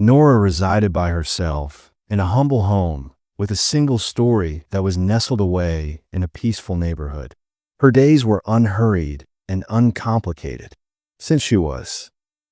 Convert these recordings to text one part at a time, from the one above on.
Nora resided by herself in a humble home with a single story that was nestled away in a peaceful neighborhood. Her days were unhurried and uncomplicated. The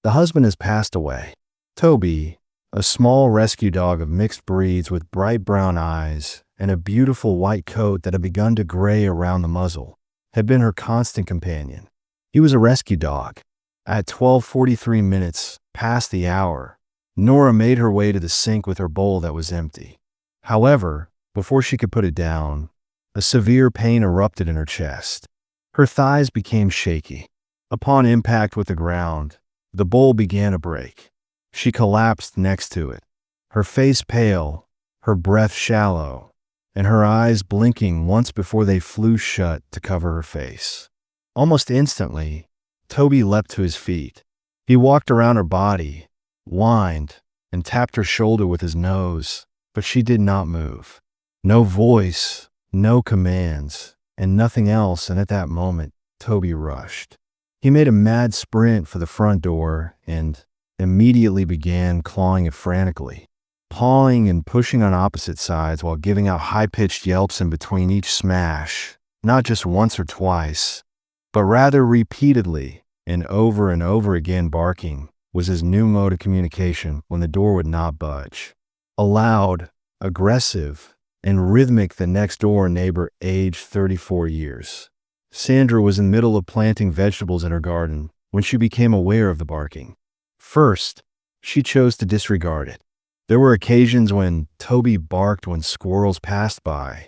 husband has passed away. Toby, a small rescue dog of mixed breeds with bright brown eyes and a beautiful white coat that had begun to gray around the muzzle, had been her constant companion. He was a rescue dog. At 12:43 minutes past the hour, Nora made her way to the sink with her bowl that was empty. However, before she could put it down, a severe pain erupted in her chest. Her thighs became shaky. Upon impact with the ground, the bowl began to break. She collapsed next to it, her face pale, her breath shallow, and her eyes blinking once before they flew shut to cover her face. Almost instantly, Toby leapt to his feet. He walked around her body, whined, and tapped her shoulder with his nose, but she did not move. No voice, no commands, and nothing else, and at that moment, Toby rushed. He made a mad sprint for the front door and immediately began clawing it frantically, pawing and pushing on opposite sides while giving out high-pitched yelps in between each smash, not just once or twice, but rather repeatedly and over again. Barking was his new mode of communication when the door would not budge. A loud, aggressive, and rhythmic the next-door neighbor aged 34 years. Sandra was in the middle of planting vegetables in her garden when she became aware of the barking. First, she chose to disregard it. There were occasions when Toby barked when squirrels passed by,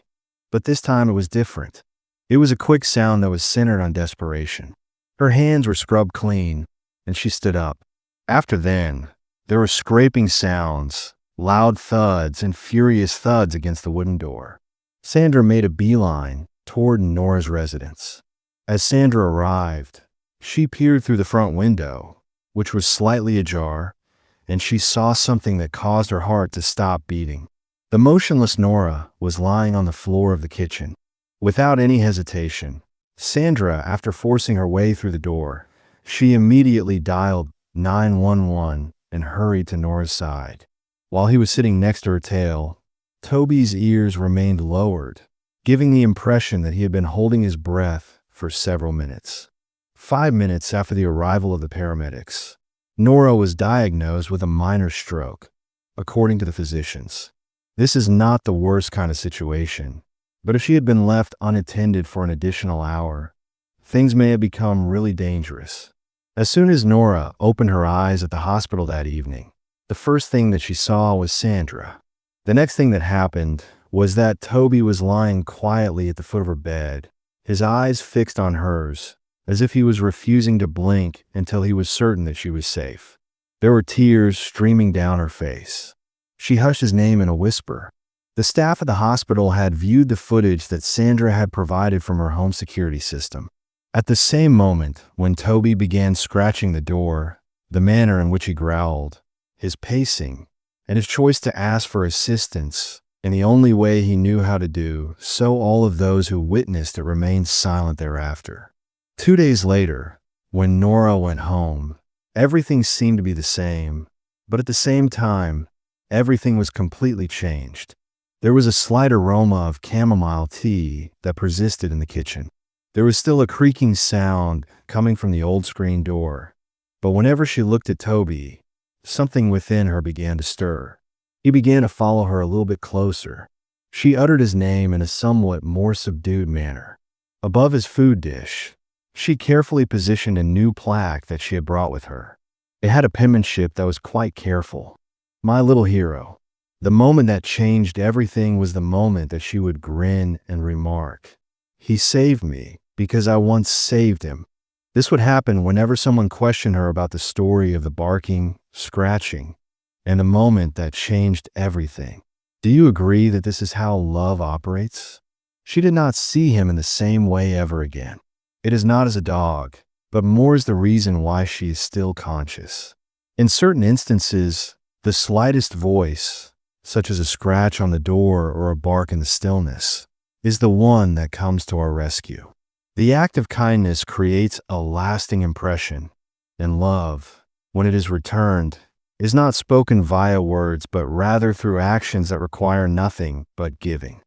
but this time it was different. It was a quick sound that was centered on desperation. Her hands were scrubbed clean, and she stood up. After then, there were scraping sounds, loud thuds, and furious thuds against the wooden door. Sandra made a beeline toward Nora's residence. As Sandra arrived, she peered through the front window, which was slightly ajar, and she saw something that caused her heart to stop beating. The motionless Nora was lying on the floor of the kitchen. Without any hesitation, Sandra, after forcing her way through the door, she immediately dialed 911 and hurried to Nora's side. While he was sitting next to her tail, Toby's ears remained lowered, giving the impression that he had been holding his breath for several minutes. 5 minutes after the arrival of the paramedics, Nora was diagnosed with a minor stroke, according to the physicians. This is not the worst kind of situation, but if she had been left unattended for an additional hour, things may have become really dangerous. As soon as Nora opened her eyes at the hospital that evening, the first thing that she saw was Sandra. The next thing that happened was that Toby was lying quietly at the foot of her bed, his eyes fixed on hers, as if he was refusing to blink until he was certain that she was safe. There were tears streaming down her face. She hushed his name in a whisper. The staff at the hospital had viewed the footage that Sandra had provided from her home security system. At the same moment, when Toby began scratching the door, the manner in which he growled, his pacing, and his choice to ask for assistance in the only way he knew how to do, so all of those who witnessed it remained silent thereafter. 2 days later, when Nora went home, everything seemed to be the same, but at the same time, everything was completely changed. There was a slight aroma of chamomile tea that persisted in the kitchen. There was still a creaking sound coming from the old screen door, but whenever she looked at Toby, something within her began to stir. He began to follow her a little bit closer. She uttered his name in a somewhat more subdued manner. Above his food dish, she carefully positioned a new plaque that she had brought with her. It had a penmanship that was quite careful. "My little hero." The moment that changed everything was the moment that she would grin and remark, "He saved me because I once saved him." This would happen whenever someone questioned her about the story of the barking, scratching, and the moment that changed everything. Do you agree that this is how love operates? She did not see him in the same way ever again. It is not as a dog, but more as the reason why she is still conscious. In certain instances, the slightest voice, such as a scratch on the door or a bark in the stillness, is the one that comes to our rescue. The act of kindness creates a lasting impression, and love, when it is returned, is not spoken via words, but rather through actions that require nothing but giving.